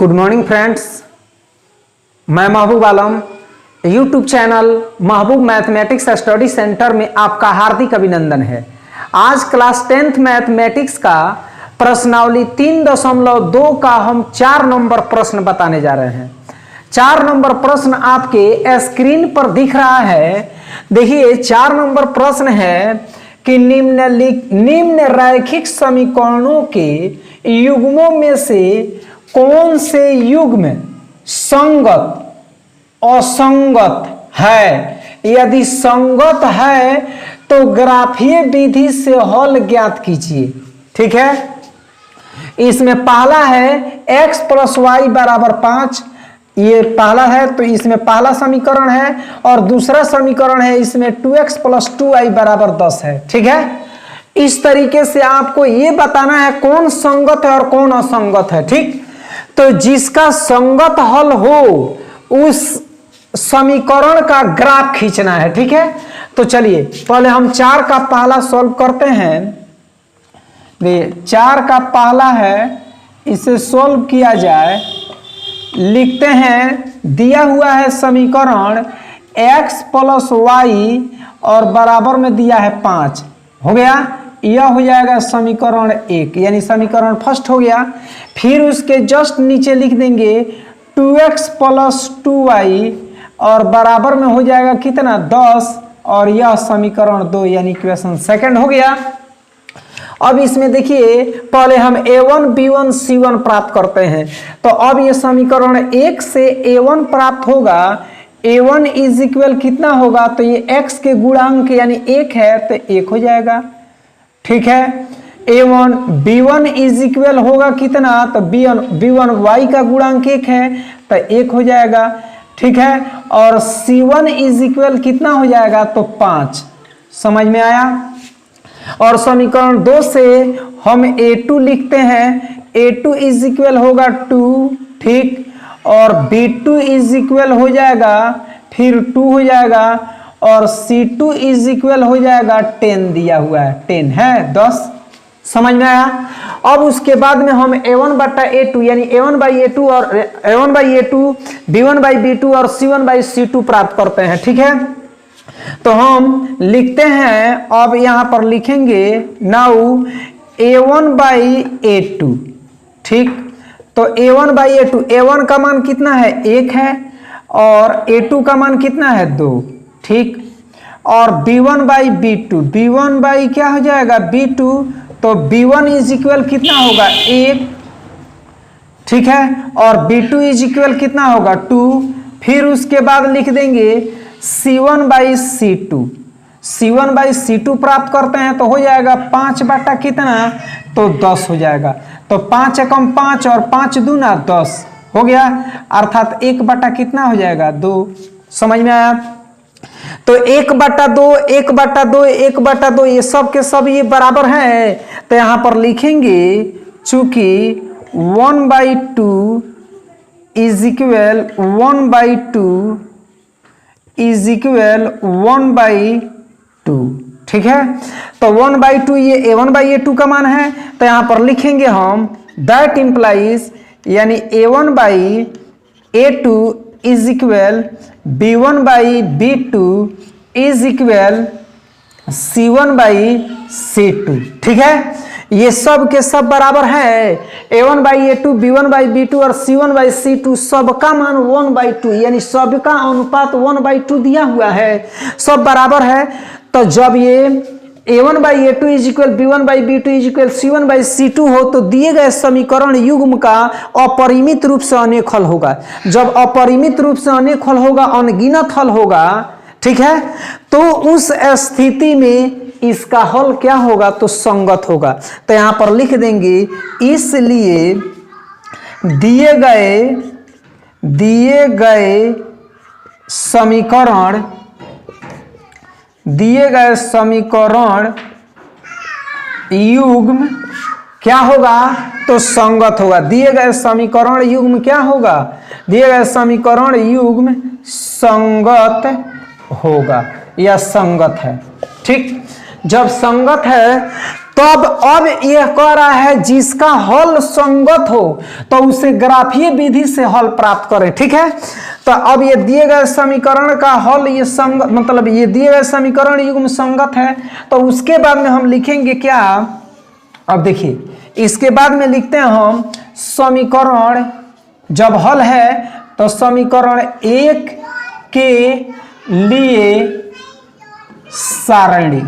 Good morning friends, मैं महबूब आलम YouTube channel महबूब mathematics study centre में आपका हार्दिक अभिनंदन है। आज क्लास 10th मैथमेटिक्स का प्रश्नावली 3.2 का हम 4 नंबर प्रश्न बताने जा रहे हैं। 4 नंबर प्रश्न आपके स्क्रीन पर दिख रहा है। देखिए 4 नंबर प्रश्न है कि निम्न रैखिक समीकरणों के युग्मों में से कौन से युग्म संगत असंगत है। यदि संगत है तो ग्राफीय विधि से हल ज्ञात कीजिए। ठीक है, इसमें पहला है x + y = 5, ये पहला है तो इसमें पहला समीकरण है, और दूसरा समीकरण है इसमें 2x + 2y = 10 है। ठीक है, इस तरीके से आपको ये बताना है कौन संगत है और कौन असंगत है। ठीक, तो जिसका संगत हल हो उस समीकरण का ग्राफ खींचना है। ठीक है, तो चलिए पहले हम 4 का पहला सॉल्व करते हैं। 4 का पहला है, इसे सॉल्व किया जाए। लिखते हैं, दिया हुआ है समीकरण x + y और बराबर में दिया है 5। हो गया, यह हो जाएगा समीकरण 1, यानी समीकरण फर्स्ट हो गया। फिर उसके जस्ट नीचे लिख देंगे 2x + 2y और बराबर में हो जाएगा कितना 10, और यह समीकरण 2 यानी इक्वेशन सेकंड हो गया। अब इसमें देखिए पहले हम a1 b1 c1 प्राप्त करते हैं। तो अब ये समीकरण 1 से a1 प्राप्त होगा। a1 = कितना होगा, तो ये x के गुणांक यानी 1 है तो 1 हो जाएगा। ठीक है, a1 b1 = होगा कितना, तो b1 y का गुणांक 1 है तो 1 हो जाएगा। ठीक है, और c1 = कितना हो जाएगा, तो 5। समझ में आया। और समीकरण 2 से हम a2 लिखते हैं। a2 = होगा 2। ठीक, और b2 = हो जाएगा, फिर 2 हो जाएगा, और c2 = हो जाएगा 10, दिया हुआ है 10 है 10। समझ में आया। अब उसके बाद में हम a1/a2 यानी a1/a2 और a1/a2 b1/b2 और c1/c2 प्राप्त करते हैं। ठीक है, तो हम लिखते हैं, अब यहां पर लिखेंगे नाउ a1/a2। ठीक, तो a1/a2, a1 का मान कितना है 1 है, और a2 का मान कितना है 2। ठीक, और b1/b2, b1 बाई क्या हो जाएगा b2, तो b1 = कितना होगा 1। ठीक है, और b2 = कितना होगा 2। फिर उसके बाद लिख देंगे c1/c2, c1/c2 प्राप्त करते हैं तो हो जाएगा 5 बटा कितना, तो 10 हो जाएगा। तो 5 एकम 5 और 5 दूना 10 हो गया, अर्थात 1 बटा कितना हो जाएगा 2। समझ में आया। तो 1/2 1/2 1/2 ये सब के सब ये बराबर है, तो यहां पर लिखेंगे चूंकि 1/2 = 1/2 = 1/2। ठीक है, तो 1/2 ये a1/a2 का मान है, तो यहां पर लिखेंगे हम दैट इंप्लाइज, यानी a1/a2 = b1/b2 = c1/c2। ठीक है, ये सब के सब बराबर है। a1/a2 b1/b2 और c1/c2 सबका मान 1/2, यानी सबका अनुपात 1/2 दिया हुआ है, सब बराबर है। तो जब ये a1/a2 = b1/b2 = c1/c2 हो तो दिए गए समीकरण युग्म का अपरिमित रूप से अनेक हल होगा। जब अपरिमित रूप से अनेक हल होगा, अनगिनत हल होगा, ठीक है, तो उस स्थिति में इसका हल क्या होगा, तो संगत होगा। तो यहां पर लिख देंगे, इसलिए दिए गए समीकरण युग्म क्या होगा, तो संगत होगा। दिए गए समीकरण युग्म क्या होगा, दिए गए समीकरण युग्म संगत होगा या संगत है। ठीक, जब संगत है तो अब यह कह रहा है जिसका हल संगत हो तो उसे ग्राफीय विधि से हल प्राप्त करें। ठीक है, तो अब ये दिए गए समीकरण का हल ये संगत, मतलब ये दिए गए समीकरण युग्म संगत है, तो उसके बाद में हम लिखेंगे क्या, अब देखिए इसके बाद में लिखते हैं हम समीकरण, जब हल है तो समीकरण 1 के लिए सारणी।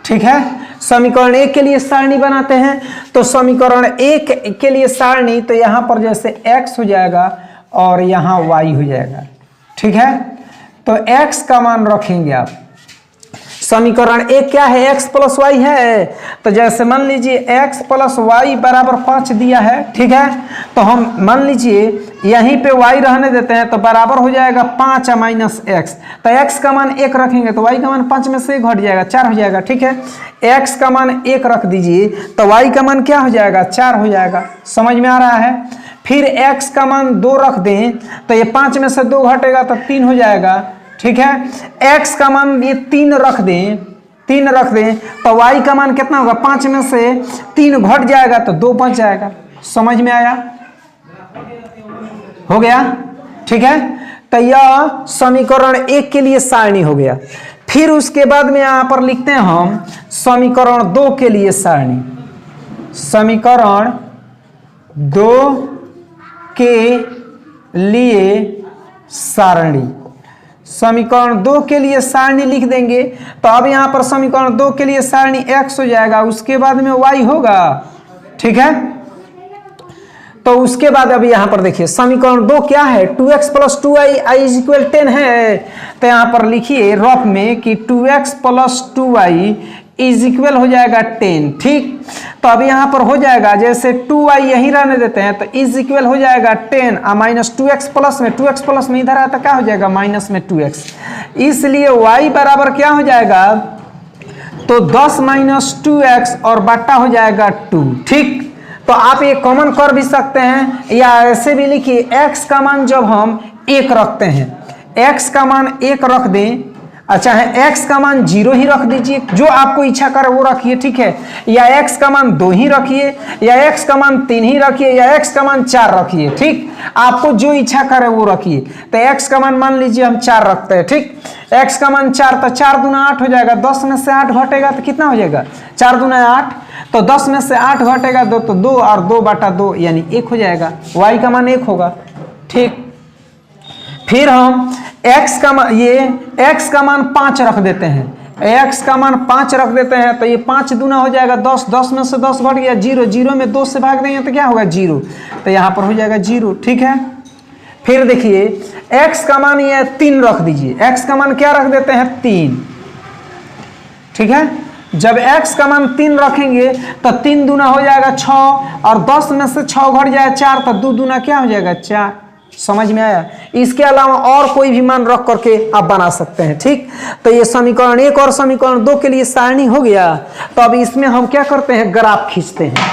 ठीक है, समीकरण 1 के लिए सारणी बनाते हैं, तो समीकरण 1 के लिए सारणी, तो यहां पर जैसे x हो जाएगा और यहां y हो जाएगा। ठीक है, तो x का मान रखेंगे आप, समीकरण 1 क्या है, x प्लस वाई है, तो जैसे मान लीजिए x प्लस वाई बराबर 5 दिया है। ठीक है, तो हम मान लीजिए यहीं पे y रहने देते हैं, तो बराबर हो जाएगा 5 माइनस एक्स, तो x का मान 1 रखेंगे तो y का मान 5 में से घट जाएगा, 4 हो जाएगा। ठीक है, x का मान 1 रख दीजिए तो y का मान क्या हो जाएगा, 4 हो जाएगा। समझ में आ रहा है। फिर x का मान 2 रख दें तो ये 5 में से 2 घटेगा तो 3 हो जाएगा। ठीक है, x का मान ये 3 रख दें, 3 रख दें तो y का मान कितना होगा, 5 में से 3 घट जाएगा तो 2 बच जाएगा। समझ में आया, हो गया। ठीक है, तो यह समीकरण 1 के लिए सारणी हो गया। फिर उसके बाद में यहां पर लिखते हैं हम समीकरण 2 के लिए सारणी, समीकरण 2 के लिए सारणी, समीकरण 2 के लिए सारणी लिख देंगे। तो अब यहां पर समीकरण 2 के लिए सारणी x हो जाएगा, उसके बाद में y होगा। ठीक है, तो उसके बाद अभी यहां पर देखिए समीकरण 2 क्या है, 2x plus 2y is equal 10 है, तो यहां पर लिखिए रफ में कि 2x plus 2y is equal हो जाएगा 10। ठीक, तो अभी यहां पर हो जाएगा जैसे 2y यहीं रहने देते हैं तो इज इक्वल हो जाएगा 10 और माइनस 2x प्लस में इधर आता क्या हो जाएगा, माइनस में 2x, इसलिए y बराबर क्या हो जाएगा, तो 10 माइनस 2x और बट्टा हो जाएगा 2। ठीक, तो आप ये कॉमन कर भी सकते हैं या ऐसे भी लिखिए x का मान जब हम 1 रखते हैं, x का मान 1 रख दें, अच्छा है x का मान 0 ही रख दीजिए, जो आपको इच्छा करे वो रखिए। ठीक है, या x का मान 2 ही रखिए, या x का मान 3 ही रखिए, या x का मान 4 रखिए। ठीक, आपको जो इच्छा करे वो रखिए। तो x का मान लीजिए हम 4 रखते हैं। ठीक, x का मान 4, तो 4 दूना 8 हो जाएगा, 10 में से 8 घटेगा तो कितना हो जाएगा, 4 दूना 8, तो 10 में से 8 घटेगा 2 तो 2 और 2 बटा 2 यानी 1 हो जाएगा, y का मान 1 होगा। ठीक, फिर हम x का मान, ये x का मान 5 रख देते हैं, x का मान 5 रख देते हैं, तो ये 5 दूना हो जाएगा 10, 10 में से 10 घट गया 0, 0 में 2 से भाग देंगे तो क्या होगा 0, तो यहाँ पर हो जाएगा 0। ठीक है, फिर देखिए x का मान ये 3 रख दीजिए, x का मान क्या रख देते हैं 3। ठीक है, जब x का मान 3 रखेंगे तो 3 दूना हो जाएगा 6 और 10 में से 6 घट जाएगा 4, तो 2 दूना क्या हो जाएगा 4। समझ में आया। इसके अलावा और कोई भी मान रख करके आप बना सकते हैं। ठीक, तो ये समीकरण 1 और समीकरण 2 के लिए सारणी हो गया। तो अब इसमें हम क्या करते हैं, ग्राफ खींचते हैं।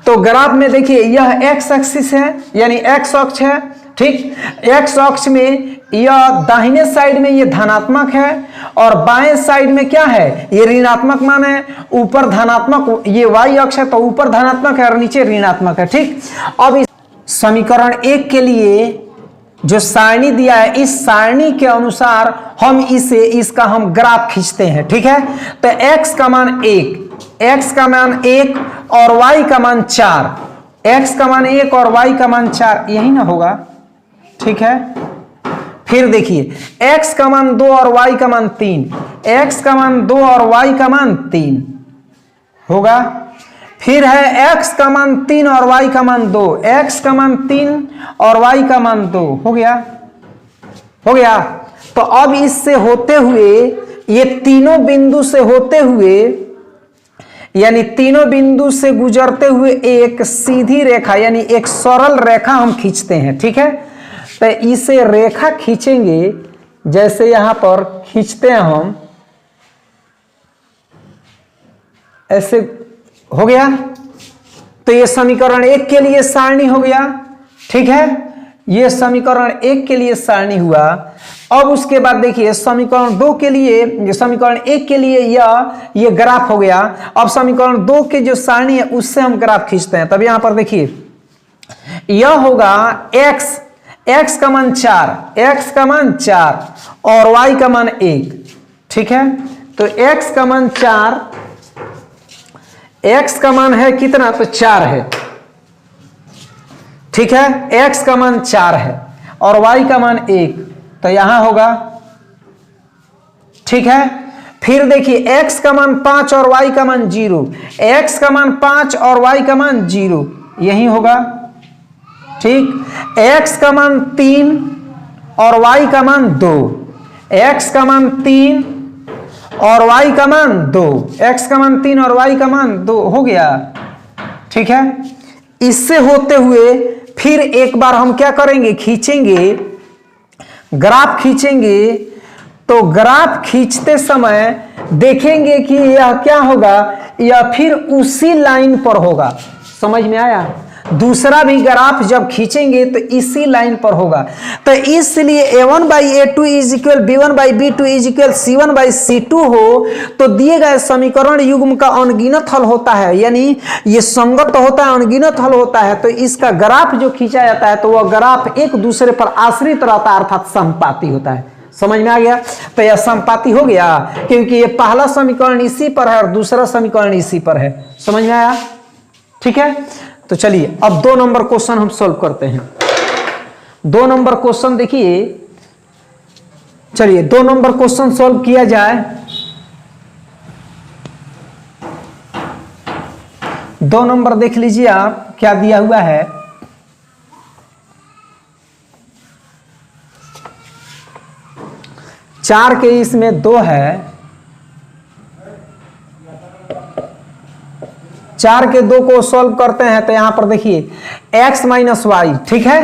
तो ग्राफ में देखिए यह x एक्सिस है यानी x अक्ष है। ठीक, x अक्ष में यह दाहिने साइड में ये धनात्मक है और बाएं साइड में क्या है, ये ऋणात्मक मान है। ऊपर धनात्मक, ये y अक्ष है तो ऊपर धनात्मक है और नीचे ऋणात्मक है। ठीक, अब इस समीकरण 1 के लिए जो सारणी दिया है, इस सारणी के अनुसार हम इसका हम ग्राफ खींचते हैं। ठीक है, तो x का मान 1, x का मान 1 और y का मान 4, x का मान 1 और y का मान 4, यही ना होगा। ठीक है, फिर देखिए x का मान 2 और y का मान 3, x का मान 2 और y का मान 3 होगा। फिर है x का मान 3 और y का मान 2, x का मान 3 और y का मान 2 हो गया, हो गया। तो अब इससे होते हुए, ये तीनों बिंदु से होते हुए, यानी तीनों बिंदु से गुजरते हुए एक सीधी रेखा यानी एक सरल रेखा हम खींचते हैं। ठीक है, तो इसे रेखा खींचेंगे, जैसे यहां पर खींचते हैं हम, ऐसे हो गया। तो ये समीकरण 1 के लिए सारणी हो गया। ठीक है, ये समीकरण 1 के लिए सारणी हुआ। अब उसके बाद देखिए समीकरण 2 के लिए, समीकरण 1 के लिए ये ग्राफ हो गया। अब समीकरण 2 के जो सारणी है उससे हम ग्राफ खींचते हैं। तब यहां पर देखिए यह होगा x का मान 4, x का मान 4 और y का मान 1, ठीक है। तो x का मान 4, x का मान है कितना, तो 4 है, ठीक है। x का मान 4 है और y का मान 1, तो यहां होगा, ठीक है। फिर देखिए x का मान 5 और y का मान 0, x का मान 5 और y का मान 0, यही होगा, ठीक। x का मान 3 और y का मान 2, x का मान 3 और y का मान 2, x का मान 3 और y का मान 2 हो गया, ठीक है। इससे होते हुए फिर एक बार हम क्या करेंगे, खींचेंगे, ग्राफ खींचेंगे। तो ग्राफ खींचते समय देखेंगे कि यह क्या होगा, यह फिर उसी लाइन पर होगा। समझ में आया? दूसरा भी ग्राफ जब खींचेंगे तो इसी लाइन पर होगा। तो इसलिए a1/a2 is equal b1/b2 is equal c1/c2 हो तो दिए गए समीकरण युग्म का अनगिनत हल होता है, यानी ये संगत होता है, अनगिनत हल होता है। तो इसका ग्राफ जो खींचा जाता है तो वह ग्राफ एक दूसरे पर आश्रित रहता है, अर्थात समपाती होता है। समझ में आ गया? तो यह समपाती हो गया क्योंकि ये पहला समीकरण इसी पर है और दूसरा समीकरण इसी पर है। समझ में आया? ठीक है। तो चलिए अब 2 नंबर क्वेश्चन हम सॉल्व करते हैं। 2 नंबर क्वेश्चन देखिए, चलिए 2 नंबर क्वेश्चन सॉल्व किया जाए। 2 नंबर देख लीजिए आप, क्या दिया हुआ है। चार के इसमें 2 है, 4 के 2 को सॉल्व करते हैं तो यहां पर देखिए x माइनस वाई, ठीक है।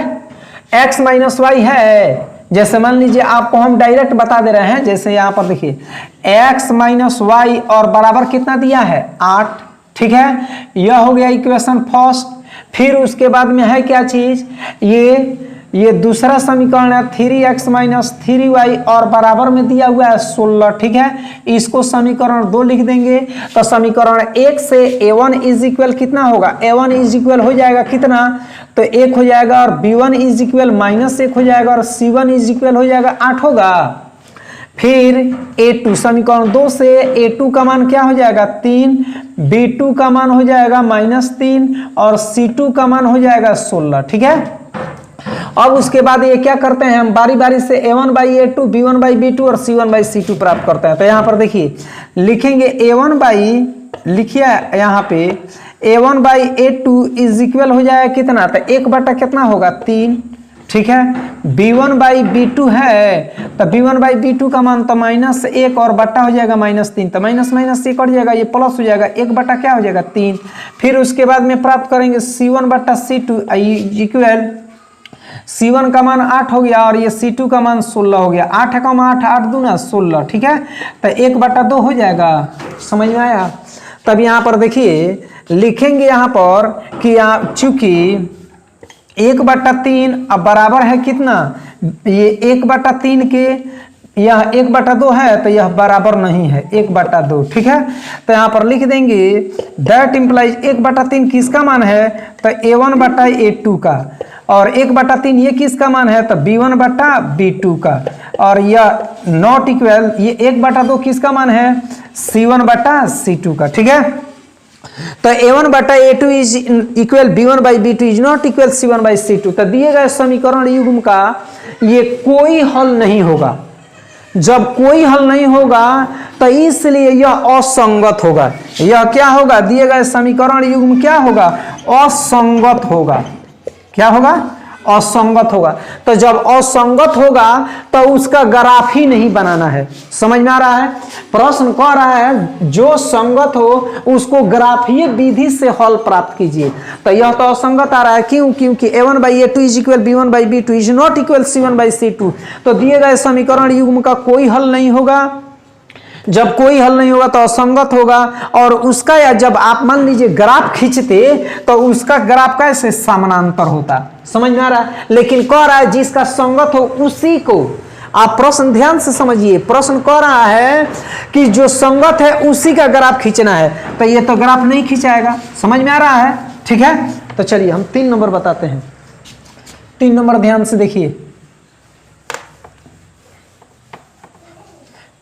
x माइनस वाई है, जैसे मान लीजिए आपको हम डायरेक्ट बता दे रहे हैं। जैसे यहां पर देखिए x माइनस वाई और बराबर कितना दिया है, 8, ठीक है। यह हो गया इक्वेशन फर्स्ट। फिर उसके बाद में है क्या चीज, ये दूसरा समीकरण है 3x माइनस 3y और बराबर में दिया हुआ है 16, ठीक है। इसको समीकरण 2 लिख देंगे। तो समीकरण 1 से a1 इज इक्वल कितना होगा, a1 इज इक्वल हो जाएगा कितना, तो 1 हो जाएगा और b1 इज इक्वल -1 हो जाएगा और c1 इज इक्वल हो जाएगा 8 होगा। फिर a2, समीकरण 2 से a2 का मान क्या हो जाएगा 3, b2 का मान हो जाएगा -3 और c2 का मान हो जाएगा 16, ठीक है। अब उसके बाद ये क्या करते हैं, हम बारी बारी से a1/a2, b1/b2 और c1/c2 प्राप्त करते हैं। तो यहाँ पर देखिए लिखेंगे लिखिए यहाँ पे a1/a2 इज इक्वल हो जाएगा कितना, तो 1 बटा कितना होगा 3, ठीक है। b1/b2 है तो b1/b2 का मान तो -1 और बटा हो जाएगा -3, तो माइनस 1 कट जाएगा, ये प्लस हो जाएगा, 1 बटा क्या हो जाएगा 3। फिर उसके बाद में प्राप्त करेंगे c1/c2 इक्वल c1 का मान 8 हो गया और ये c2 का मान 16 हो गया। 8 का मान 8 दूना 16, ठीक है। तो 1/2 हो जाएगा। समझ में आया? तब यहाँ पर देखिए लिखेंगे यहाँ पर कि चूंकि 1/3 अब बराबर है कितना, ये 1/3 के यह 1/2 है तो यह बराबर नहीं है 1/2, ठीक है। तो यहाँ पर लिख देंगे दैट इंप्लाइज 1/3 किसका मान है, तो a1/a2 का, और 1/3 ये किसका मान है, तो b1/b2 का, और यह नॉट इक्वल ये 1/2 किसका मान है, c1/c2 का, ठीक है। तो a1/a2 is equal b1/b2 is not equal c1/c2। तो दिए गए समीकरण युग्म का ये कोई हल नहीं होगा। जब कोई हल नहीं होगा तो इसलिए यह असंगत होगा। यह क्या होगा, दिए गए समीकरण युग्म क्या होगा, असंगत होगा। क्या होगा, असंगत होगा। तो जब असंगत होगा तो उसका ग्राफ ही नहीं बनाना है। समझ में आ रहा है? प्रश्न कह रहा है जो संगत हो उसको ग्राफीय विधि से हल प्राप्त कीजिए। तो यह तो असंगत आ रहा है, क्यों, क्योंकि a1/a2 is equal b1/b2 is not equal c1/c2। तो दिए गए समीकरण युग्म का कोई हल नहीं होगा। जब कोई हल नहीं होगा तो असंगत होगा, और उसका या जब आप मान लीजिए ग्राफ खींचते तो उसका ग्राफ कैसे समानांतर होता, समझ में आ रहा है। लेकिन कह रहा है जिसका संगत हो उसी को, आप प्रश्न ध्यान से समझिए, प्रश्न कह रहा है कि जो संगत है उसी का ग्राफ खींचना है, तो ये तो ग्राफ नहीं खींचाएगा, समझ में आ रहा है, ठीक है। तो चलिए हम 3 नंबर बताते हैं। 3 नंबर ध्यान से देखिए,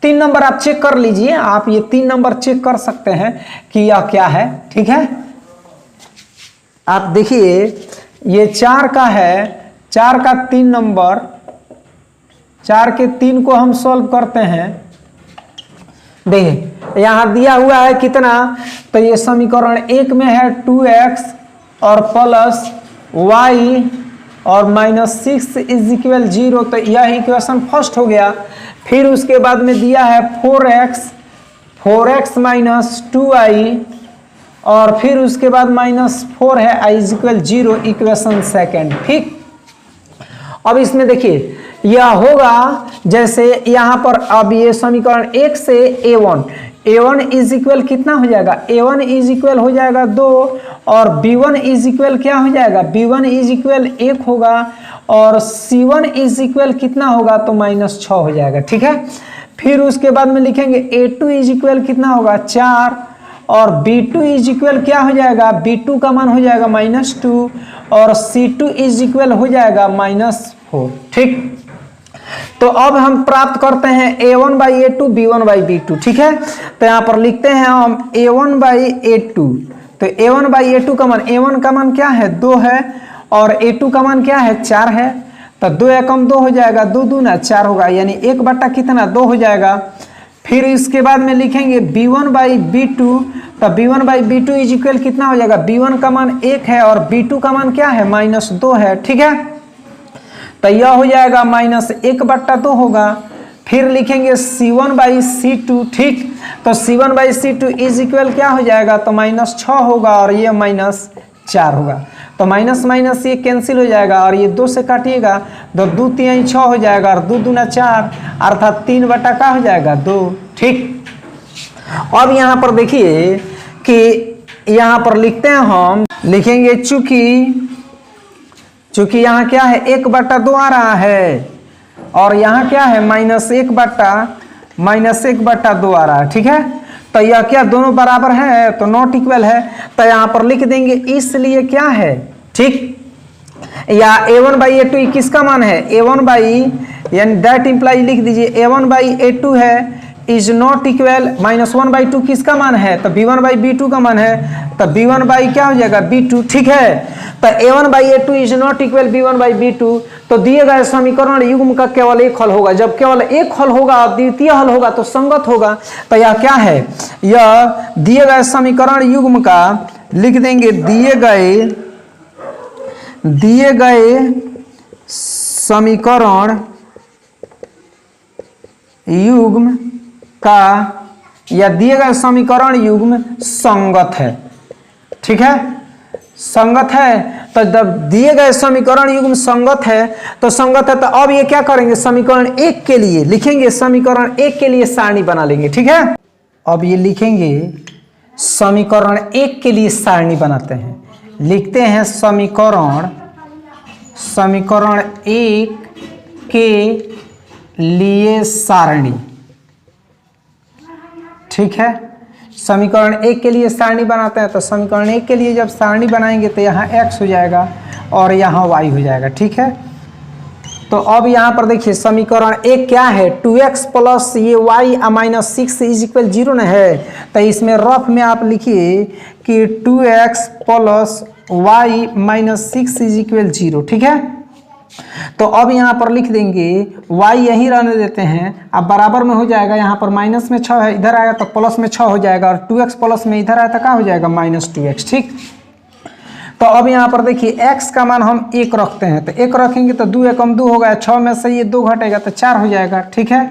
3 नंबर आप चेक कर लीजिए, आप ये 3 नंबर चेक कर सकते हैं कि यह क्या है, ठीक है। आप देखिए ये 4 का है, 4 का 3 नंबर, 4 के 3 को हम सॉल्व करते हैं। देखिए यहां दिया हुआ है कितना, तो ये समीकरण 1 में है 2x और प्लस y और -6 इज इक्वल 0, तो यह इक्वेशन फर्स्ट हो गया। फिर उसके बाद में दिया है 4x माइनस 2i, और फिर उसके बाद -4 है i is equal 0, equation second, ठीक। अब इसमें देखिए यह होगा जैसे यहाँ पर, अब ये समीकरण 1 से a1 इज इक्वल कितना हो जाएगा, a1 इज इक्वल हो जाएगा 2, और b1 इज इक्वल क्या हो जाएगा, b1 इज इक्वल 1 होगा, और c1 इज इक्वल कितना होगा, तो -6 हो जाएगा, ठीक है। फिर उसके बाद में लिखेंगे a2 इज इक्वल कितना होगा 4, और b2 इज इक्वल क्या हो जाएगा, b2 का मान हो जाएगा -2, और c2 इज इक्वल हो जाएगा -4, ठीक। तो अब हम प्राप्त करते हैं a1/a2 b1/b2, ठीक है। तो यहाँ पर लिखते हैं हम a1/a2, तो a1/a2 का मान, a1 का मान क्या है 2 है, और a2 का मान क्या है 4 है, तो 2 एकम 2 हो जाएगा, 2 दूना 4 होगा, यानी 1 बटा कितना 2 हो जाएगा। फिर इसके बाद में लिखेंगे b1/b2, तो b1/b2 इज इक्वल कितना हो जाएगा, b1 का मान 1 है और b2 का मान क्या है -2 है, ठीक है। तो यह हो जाएगा -1/2 होगा। फिर लिखेंगे c1/c2, ठीक। तो c1/c2 इज इक्वल क्या हो जाएगा, तो -6 होगा, और ये -4 होगा, तो माइनस माइनस ये कैंसिल हो जाएगा, और ये 2 से काटिएगा तो 2 3 6 हो जाएगा, और 2 दूना 4, अर्थात 3 बटा का हो जाएगा 2, ठीक। अब यहाँ पर देखिए कि यहाँ पर लिखते हैं, हम लिखेंगे चूंकि यहाँ क्या है 1/2 आ रहा है, और यहाँ क्या है -1/2 आ रहा है, ठीक है। तो यह क्या दोनों बराबर है, तो नॉट इक्वल है, तो यहाँ पर लिख देंगे इसलिए क्या है, ठीक। या a1/a2 किसका मान है, यानी दैट इंप्लाई लिख दीजिए a1/a2 है इज नॉट इक्वल -1/2 किसका मान है, तो b1/b2 का मान है, तो b1 क्या हो जाएगा b2, ठीक है। तो a1/a2 is not equal b1/b2, तो दिए गए समीकरण युग्म का केवल एक हल होगा, जब केवल एक हल होगा और द्वितीय हल होगा तो संगत होगा। तो यह क्या है, यह दिए गए समीकरण युग्म का लिख देंगे, दिए गए समीकरण युग्म का, या दिए गए समीकरण युग्म संगत है, ठीक है, संगत है। तो जब दिए गए समीकरण युग्म संगत है तो अब ये क्या करेंगे, समीकरण 1 के लिए लिखेंगे, समीकरण 1 के लिए सारणी बना लेंगे, ठीक है। अब ये लिखेंगे समीकरण 1 के लिए सारणी बनाते हैं, लिखते हैं समीकरण 1 के लिए सारणी, ठीक है। समीकरण 1 के लिए सारणी बनाते हैं, तो समीकरण 1 के लिए जब सारणी बनाएंगे तो यहाँ x हो जाएगा और यहाँ y हो जाएगा, ठीक है। तो अब यहाँ पर देखिए समीकरण 1 क्या है, 2x प्लस ये y -6 इज इक्वल 0 न है, तो इसमें रफ में आप लिखिए कि 2x plus y -6 is equal 0, ठीक है। तो अब यहाँ पर लिख देंगे y यही रहने देते हैं, अब बराबर में हो जाएगा, यहाँ पर माइनस में 6 है, इधर आया तो प्लस में 6 हो जाएगा, और 2x प्लस में इधर आया तो क्या हो जाएगा -2x, ठीक। तो अब यहाँ पर देखिए x का मान हम 1 रखते हैं, तो 1 रखेंगे तो 2 एकम 2 हो गया, 6 में से ये 2 घटेगा तो 4 हो जाएगा, ठीक है।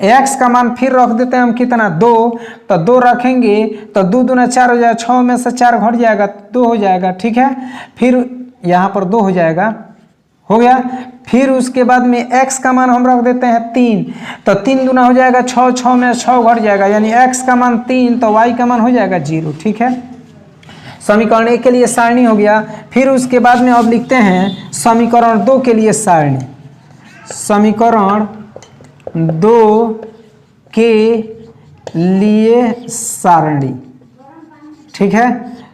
x का मान फिर रख देते हैं हम कितना 2, तो 2 रखेंगे तो 2 दूना 4 हो जाएगा, 6 में से 4 घट जाएगा 2 हो जाएगा, ठीक है। फिर यहाँ पर 2 हो जाएगा, हो गया। फिर उसके बाद में x का मान हम रख देते हैं 3, तो 3 दूना हो जाएगा 6, 6 में 6 घट जाएगा, यानी x का मान 3, तो y का मान हो जाएगा 0। ठीक है, समीकरण 1 के लिए सारणी हो गया। फिर उसके बाद में अब लिखते हैं समीकरण 2 के लिए सारणी। समीकरण 2 के लिए सारणी, ठीक है।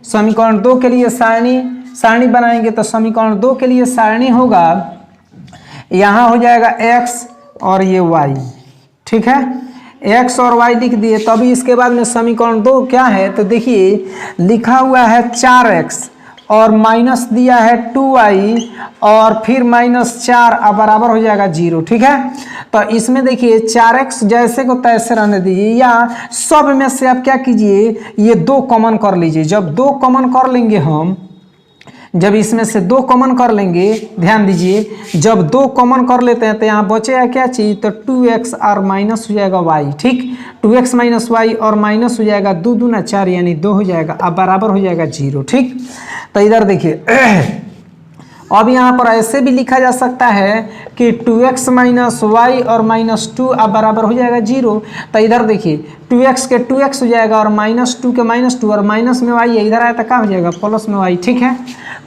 समीकरण 2 के लिए सारणी बनाएंगे तो समीकरण 2 के लिए सारणी होगा, यहाँ हो जाएगा x और ये y, ठीक है। x और y लिख दिए। तभी इसके बाद में समीकरण 2 क्या है, तो देखिए लिखा हुआ है 4x और माइनस दिया है 2y और फिर -4 अब बराबर हो जाएगा 0, ठीक है। तो इसमें देखिए 4x जैसे को तैसे रहने दीजिए, या सब में से आप क्या कीजिए, ये 2 कॉमन कर लीजिए। जब 2 कॉमन कर लेंगे हम, जब इसमें से 2 कॉमन कर लेंगे, ध्यान दीजिए, जब 2 कॉमन कर लेते हैं तो यहाँ बचेगा क्या चीज, तो 2x और माइनस हो जाएगा y, ठीक। 2x माइनस y और माइनस हो जाएगा 2 दूना 4 यानी 2 हो जाएगा, अब बराबर हो जाएगा 0, ठीक। तो इधर देखिए अब यहाँ पर ऐसे भी लिखा जा सकता है कि 2x माइनस वाई और -2 अब बराबर हो जाएगा 0। तो इधर देखिए 2x के 2x हो जाएगा और -2 के -2 और माइनस में y है, इधर आया तो क्या हो जाएगा, प्लस में y, ठीक है।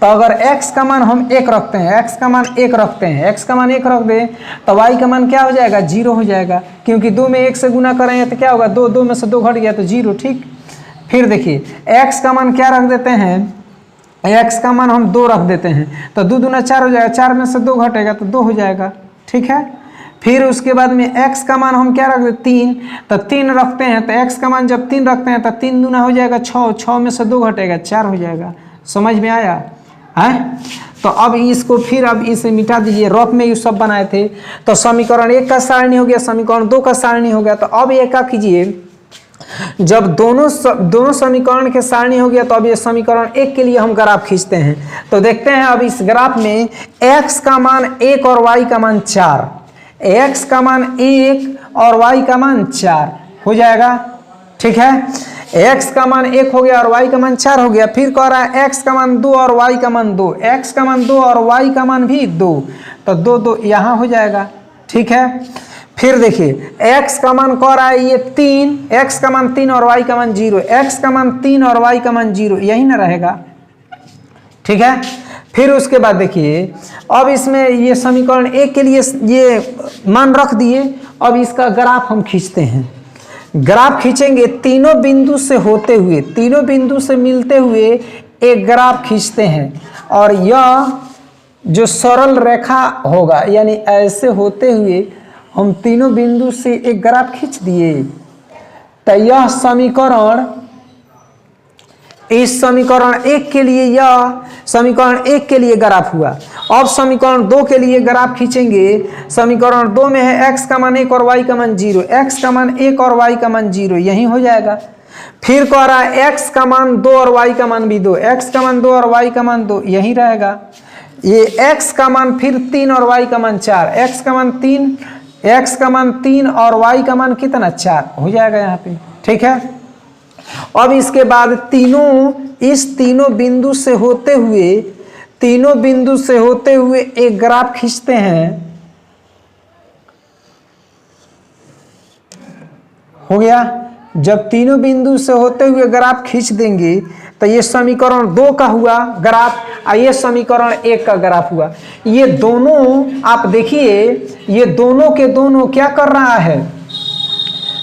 तो अगर x का मान हम 1 रखते हैं, x का मान 1 रखते हैं, x का मान 1 रख दें तो y का मान क्या हो जाएगा, 0 हो जाएगा, क्योंकि 2 में 1 से गुना करेंगे तो क्या होगा, 2 में से 2 घट गया तो 0, ठीक। फिर देखिए x का मान क्या रख देते हैं, x का मान हम 2 रख देते हैं, तो 2 दूना 4 हो जाएगा, 4 में से 2 घटेगा तो 2 हो जाएगा, ठीक है। फिर उसके बाद में x का मान हम क्या रख देते, 3, तो 3 रखते हैं, तो x का मान जब 3 रखते हैं तो 3 दूना हो जाएगा 6, 6 में से 2 घटेगा 4 हो जाएगा। समझ में आया है। तो अब इसको फिर अब इसे मिटा दीजिए, रफ में ये सब बनाए थे। तो समीकरण 1 का सारणी हो गया, समीकरण 2 का सारणी हो गया। तो अब ये क्या कीजिए, जब दोनों समीकरण के सारणी हो गया तो अब ये समीकरण 1 के लिए हम ग्राफ खींचते हैं। तो देखते हैं अब इस ग्राफ में x का मान 1 और y का मान 4, x का मान 1 और y का मान 4 हो जाएगा, ठीक है। x का मान 1 हो गया और y का मान 4 हो गया। फिर कह रहा है x का मान 2 और y का मान 2, x का मान 2 और y का मान भी 2, तो 2 2 यहाँ हो जाएगा, ठीक है। फिर देखिए x का मान कह रहा है ये 3, x का मान 3 और y का मान 0, x का मान 3 और y का मान 0, यही ना रहेगा, ठीक है। फिर उसके बाद देखिए अब इसमें ये समीकरण 1 के लिए ये मान रख दिए। अब इसका ग्राफ हम खींचते हैं। ग्राफ खींचेंगे, तीनों बिंदु से होते हुए, तीनों बिंदु से मिलते हुए एक ग्राफ खींचते हैं, और यह जो सरल रेखा होगा, यानी ऐसे होते हुए हम तीनों बिंदु से एक ग्राफ खींच दिए, तो यह समीकरण, इस समीकरण 1 के लिए, यह समीकरण 1 के लिए ग्राफ हुआ। अब समीकरण 2 के लिए ग्राफ खींचेंगे। समीकरण 2 में है x का मान 1 और y का मान 0, x का मान 1 और y का मान 0, यही हो जाएगा। फिर कह रहा है x का मान 2 और y का मान भी 2, x का मान 2 और y का मान 2, यही रहेगा। ये x का मान फिर 3 और y का मान 4, x का मान 3 और y का मान कितना, 4 हो जाएगा यहाँ पे, ठीक है। अब इसके बाद इस तीनों बिंदु से होते हुए एक ग्राफ खींचते हैं। हो गया। जब तीनों बिंदु से होते हुए ग्राफ खींच देंगे तो ये समीकरण 2 का हुआ ग्राफ, और ये समीकरण 1 का ग्राफ हुआ। ये दोनों आप देखिए, ये दोनों के दोनों क्या कर रहा है,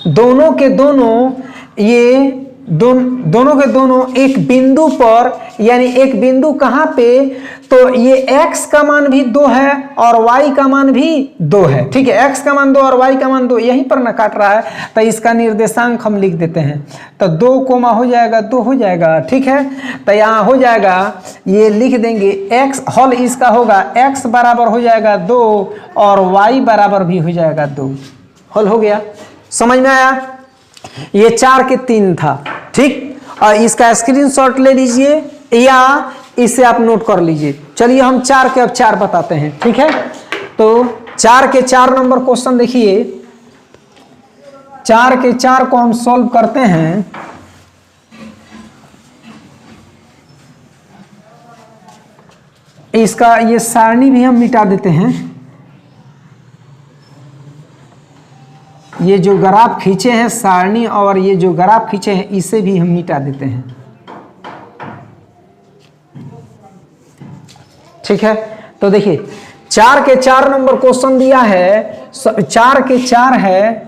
दोनों के दोनों ये दोनों के दोनों एक बिंदु पर, यानी एक बिंदु कहाँ पे, तो ये x का मान भी 2 है और y का मान भी 2 है, ठीक है। x का मान 2 और y का मान 2, यहीं पर ना काट रहा है, तो इसका निर्देशांक हम लिख देते हैं। तो 2 कोमा हो जाएगा 2 हो जाएगा, ठीक है। तो यहाँ हो जाएगा, ये लिख देंगे x हल इसका होगा, x बराबर हो जाएगा 2 और y बराबर भी हो जाएगा 2, हल हो गया। समझ में आया। ये 4 के 3 था, ठीक। और इसका स्क्रीनशॉट ले लीजिए या इसे आप नोट कर लीजिए। चलिए हम 4 के अब 4 बताते हैं, ठीक है। तो 4 के 4 नंबर क्वेश्चन देखिए, 4 के 4 को हम सॉल्व करते हैं। इसका ये सारणी भी हम मिटा देते हैं। ये जो ग्राफ खींचे हैं सारणी और ये जो ग्राफ खींचे हैं इसे भी हम मिटा देते हैं। ठीक है, तो देखिए 4 के 4 नंबर क्वेश्चन दिया है, 4 के 4 है।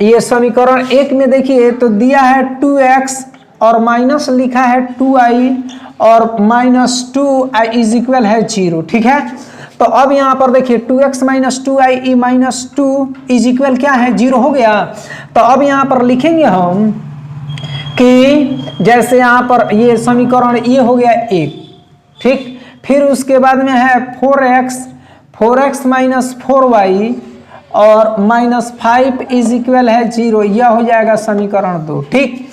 ये समीकरण 1 में देखिए तो दिया है 2x और माइनस लिखा है 2i और -2i इज इक्वल है 0। ठीक है, तो अब यहाँ पर देखिए 2x minus 2i minus 2 is equal क्या है 0 हो गया। तो अब यहाँ पर लिखेंगे हम कि जैसे यहाँ पर ये समीकरण ये हो गया 1, ठीक। फिर उसके बाद में है 4x माइनस 4y और -5 इज इक्वल है 0, यह हो जाएगा समीकरण 2। ठीक,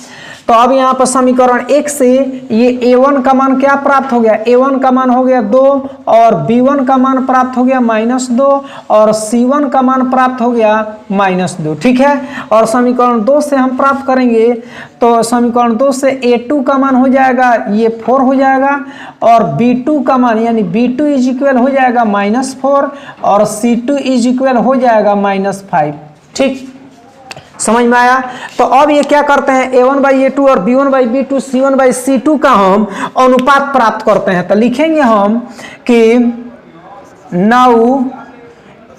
तो अब यहाँ पर समीकरण 1 से ये a1 का मान क्या प्राप्त हो गया, a1 का मान हो गया 2 और b1 का मान प्राप्त हो गया -2 और c1 का मान प्राप्त हो गया -2। ठीक है, और समीकरण 2 से हम प्राप्त करेंगे तो समीकरण 2 से a2 का मान हो जाएगा ये 4 हो जाएगा और b2 का मान यानी b2 इज इक्वल हो जाएगा -4 और c2 इज इक्वल हो जाएगा -5। ठीक, समझ में आया। तो अब ये क्या करते हैं a1/a2 और b1/b2 c1/c2 का हम अनुपात प्राप्त करते हैं। तो लिखेंगे हम कि now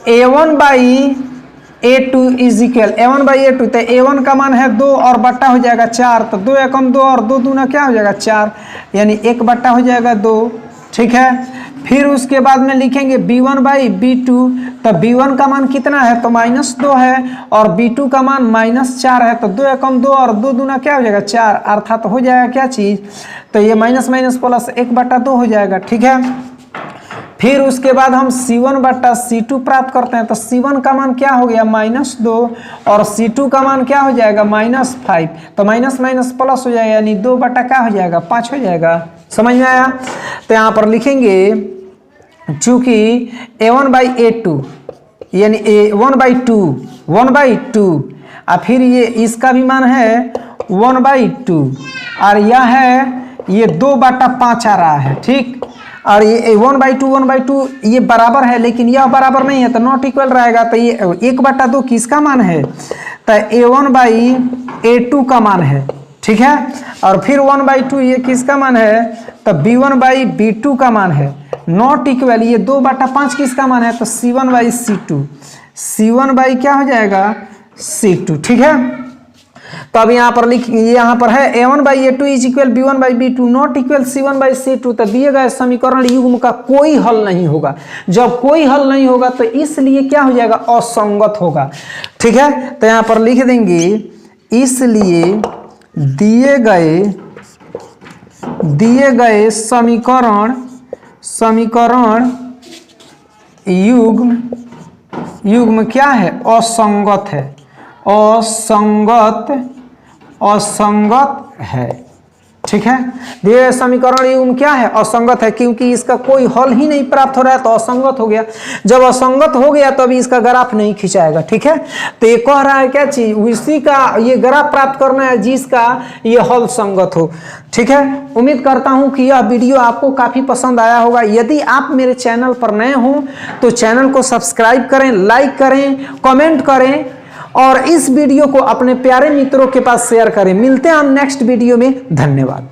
a1/a2 is equal a1/a2, तो a1 का मान है 2 और बट्टा हो जाएगा 4, तो 2 एकम 2 और 2 दूना क्या हो जाएगा 4 यानी 1 बट्टा हो जाएगा 2। ठीक है, फिर उसके बाद में लिखेंगे b1/b2, तो b1 का मान कितना है तो -2 है और b2 का मान -4 है, तो 2 एकम 2 और 2 दूना क्या हो जाएगा 4, अर्थात हो जाएगा क्या चीज, तो ये माइनस माइनस प्लस 1/2 हो जाएगा। ठीक है, फिर उसके बाद हम c1/c2 प्राप्त करते हैं, तो c1 का मान क्या हो गया -2 और c2 का मान क्या हो जाएगा -5, तो माइनस माइनस प्लस हो जाएगा यानी 2 बटा क्या हो जाएगा 5 हो जाएगा। समझ में आया। तो यहाँ पर लिखेंगे चूंकि a1/a2 यानी a1/2 और फिर ये इसका भी मान है 1/2 और यह है ये 2/5 आ रहा है। ठीक, और ये 1/2 ये बराबर है लेकिन यह बराबर नहीं है तो नॉट इक्वल रहेगा, तो ये 1/2 किसका मान है तो a1/a2 का मान है। ठीक है, और फिर 1/2 ये किसका मान है तो b1/b2 का मान है, नॉट इक्वल ये 2/5 किसका मान है तो c1/c2, c1/ क्या हो जाएगा c2। ठीक है, तो अब यहाँ पर यहाँ पर है a1/a2 is equal b1/b2 not equal c1/c2, तो दिए गए समीकरण युग्म का कोई हल नहीं होगा। जब कोई हल नहीं होगा तो इसलिए क्या हो जाएगा असंगत होगा। ठीक है, तो यहाँ पर लिख देंगे इसलिए दिए गए समीकरण युग्म क्या है असंगत है, असंगत है। ठीक है, दिए समीकरण युग्म क्या है असंगत है, क्योंकि इसका कोई हल ही नहीं प्राप्त हो रहा है तो असंगत हो गया। जब असंगत हो गया तभी इसका ग्राफ नहीं खिंचाएगा। ठीक है, तो ये कह रहा है क्या चीज उसी का ये ग्राफ प्राप्त करना है जिसका ये हल संगत हो। ठीक है, उम्मीद करता हूं कि यह वीडियो आपको काफी पसंद आया होगा। यदि आप मेरे चैनल पर नए हो तो चैनल को सब्सक्राइब करें, लाइक करें, कमेंट करें और इस वीडियो को अपने प्यारे मित्रों के पास शेयर करें। मिलते हैं हम नेक्स्ट वीडियो में। धन्यवाद।